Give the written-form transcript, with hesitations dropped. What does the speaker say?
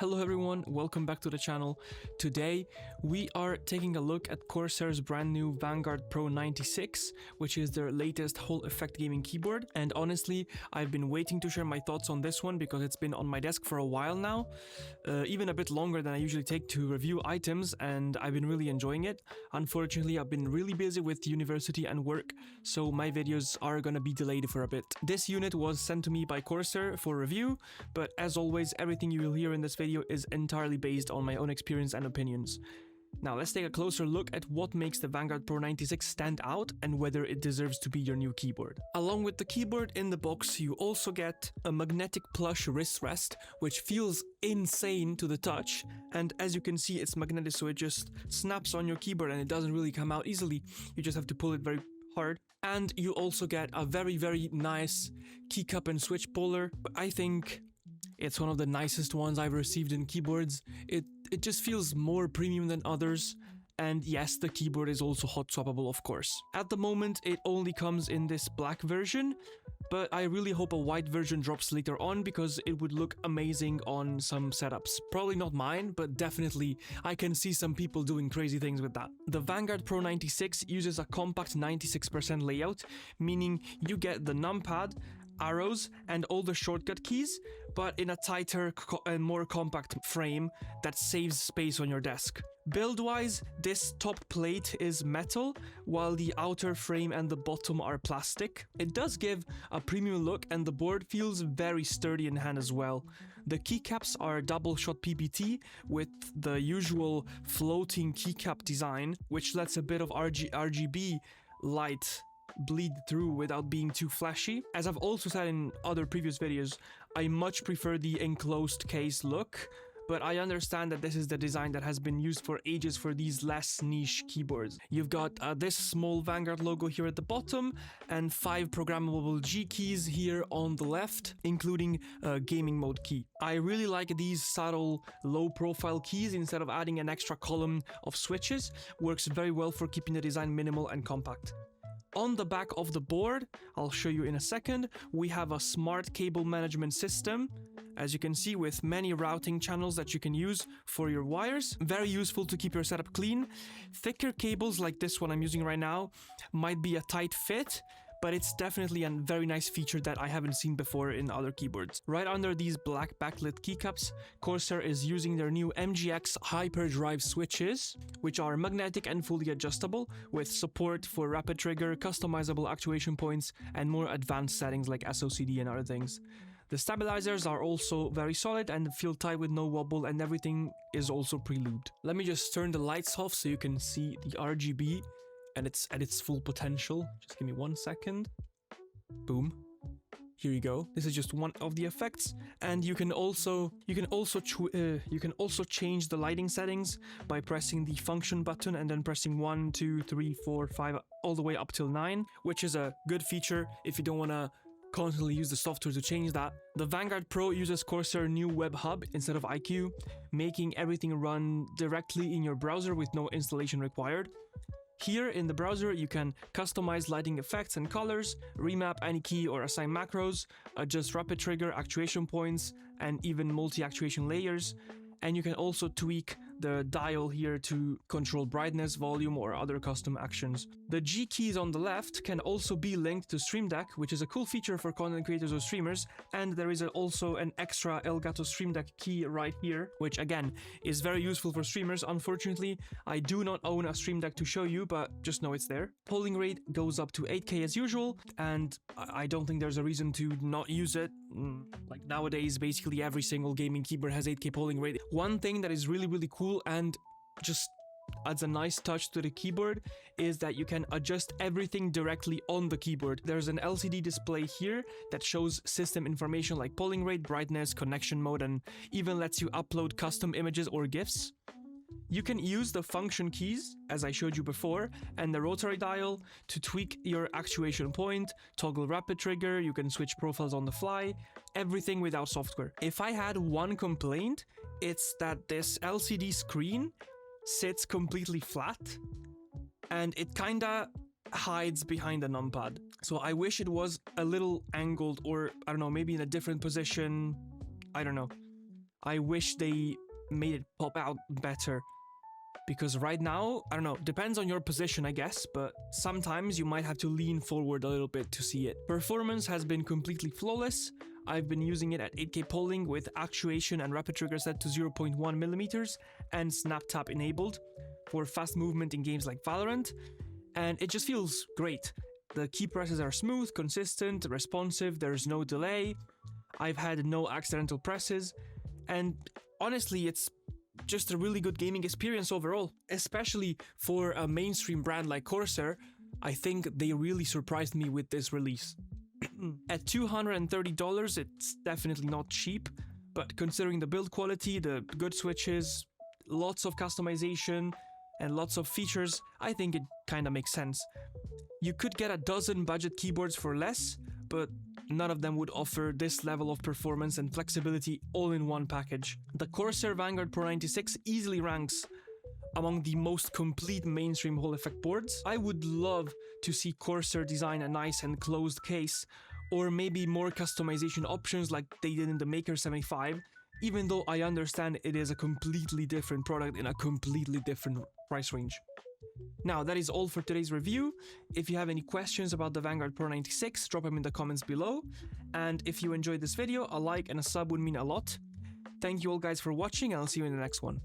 Hello everyone, welcome back to the channel. Today we are taking a look at Corsair's brand new Vanguard Pro 96, which is their latest Hall effect gaming keyboard. And honestly, I've been waiting to share my thoughts on this one because it's been on my desk for a while now, even a bit longer than I usually take to review items, and I've been really enjoying it. Unfortunately, I've been really busy with university and work, so my videos are gonna be delayed for a bit. This unit was sent to me by Corsair for review, but as always, everything you will hear in this video is entirely based on my own experience and opinions. Now let's take a closer look at what makes the Vanguard Pro 96 stand out and whether it deserves to be your new keyboard. Along with the keyboard in the box, you also get a magnetic plush wrist rest, which feels insane to the touch, and as you can see, it's magnetic, so it just snaps on your keyboard and it doesn't really come out easily. You just have to pull it very hard. And you also get a very nice keycap and switch puller, but I think it's one of the nicest ones I've received in keyboards. It just feels more premium than others. And yes, the keyboard is also hot swappable, of course. At the moment, it only comes in this black version, but I really hope a white version drops later on because it would look amazing on some setups. Probably not mine, but definitely I can see some people doing crazy things with that. The Vanguard Pro 96 uses a compact 96% layout, meaning you get the numpad, arrows, and all the shortcut keys, but in a tighter and more compact frame that saves space on your desk. Build-wise, this top plate is metal, while the outer frame and the bottom are plastic. It does give a premium look, and the board feels very sturdy in hand as well. The keycaps are double-shot PBT with the usual floating keycap design, which lets a bit of RGB light bleed through without being too flashy. As I've also said in other previous videos, I much prefer the enclosed case look, but I understand that this is the design that has been used for ages for these less niche keyboards. You've got this small Vanguard logo here at the bottom and 5 programmable G keys here on the left, including a gaming mode key. I really like these subtle low profile keys instead of adding an extra column of switches. Works very well for keeping the design minimal and compact. On the back of the board, I'll show you in a second, we have a smart cable management system, as you can see, with many routing channels that you can use for your wires. Very useful to keep your setup clean. Thicker cables like this one I'm using right now might be a tight fit, but it's definitely a very nice feature that I haven't seen before in other keyboards. Right under these black backlit keycaps, Corsair is using their new MGX hyperdrive switches, which are magnetic and fully adjustable, with support for rapid trigger, customizable actuation points, and more advanced settings like SOCD and other things. The stabilizers are also very solid and feel tight with no wobble, and everything is also pre-lubed. Let me just turn the lights off so you can see the RGB and it's at its full potential. Just give me 1 second. Boom. Here you go. This is just one of the effects, and you can also change the lighting settings by pressing the function button and then pressing 1, 2, 3, 4, 5 all the way up till 9, which is a good feature if you don't want to constantly use the software to change that. The Vanguard Pro uses Corsair new web hub instead of iQ, making everything run directly in your browser with no installation required. Here in the browser, you can customize lighting effects and colors, remap any key or assign macros, adjust rapid trigger, actuation points, and even multi-actuation layers. And you can also tweak the dial here to control brightness, volume, or other custom actions. The G keys on the left can also be linked to Stream Deck, which is a cool feature for content creators or streamers, and there is also an extra Elgato Stream Deck key right here, which again is very useful for streamers. Unfortunately, I do not own a Stream Deck to show you, but just know it's there. Polling rate goes up to 8K as usual, and I don't think there's a reason to not use it. Like nowadays, basically every single gaming keyboard has 8K polling rate. One thing that is really cool and just adds a nice touch to the keyboard is that you can adjust everything directly on the keyboard. There's an LCD display here that shows system information like polling rate, brightness, connection mode, and even lets you upload custom images or GIFs. You can use the function keys, as I showed you before, and the rotary dial to tweak your actuation point, toggle rapid trigger, you can switch profiles on the fly, everything without software. If I had one complaint, it's that this LCD screen sits completely flat, and it kinda hides behind the numpad. So I wish it was a little angled, or I don't know, maybe in a different position. I don't know. I wish they made it pop out better. Because right now, I don't know, depends on your position, I guess, but sometimes you might have to lean forward a little bit to see it. Performance has been completely flawless. I've been using it at 8K polling with actuation and rapid trigger set to 0.1 millimeters and snap tap enabled for fast movement in games like Valorant, and it just feels great. The key presses are smooth, consistent, responsive, there's no delay. I've had no accidental presses, and honestly, it's just a really good gaming experience overall, especially for a mainstream brand like Corsair. I think they really surprised me with this release. At $230, it's definitely not cheap, but considering the build quality, the good switches, lots of customization, and lots of features, I think it kinda makes sense. You could get a dozen budget keyboards for less, but none of them would offer this level of performance and flexibility all in one package. The Corsair Vanguard Pro 96 easily ranks among the most complete mainstream Hall effect boards. I would love to see Corsair design a nice and closed case, or maybe more customization options like they did in the Maker 75, even though I understand it is a completely different product in a completely different price range. Now, that is all for today's review. If you have any questions about the Vanguard Pro 96, drop them in the comments below. And if you enjoyed this video, a like and a sub would mean a lot. Thank you all guys for watching, and I'll see you in the next one.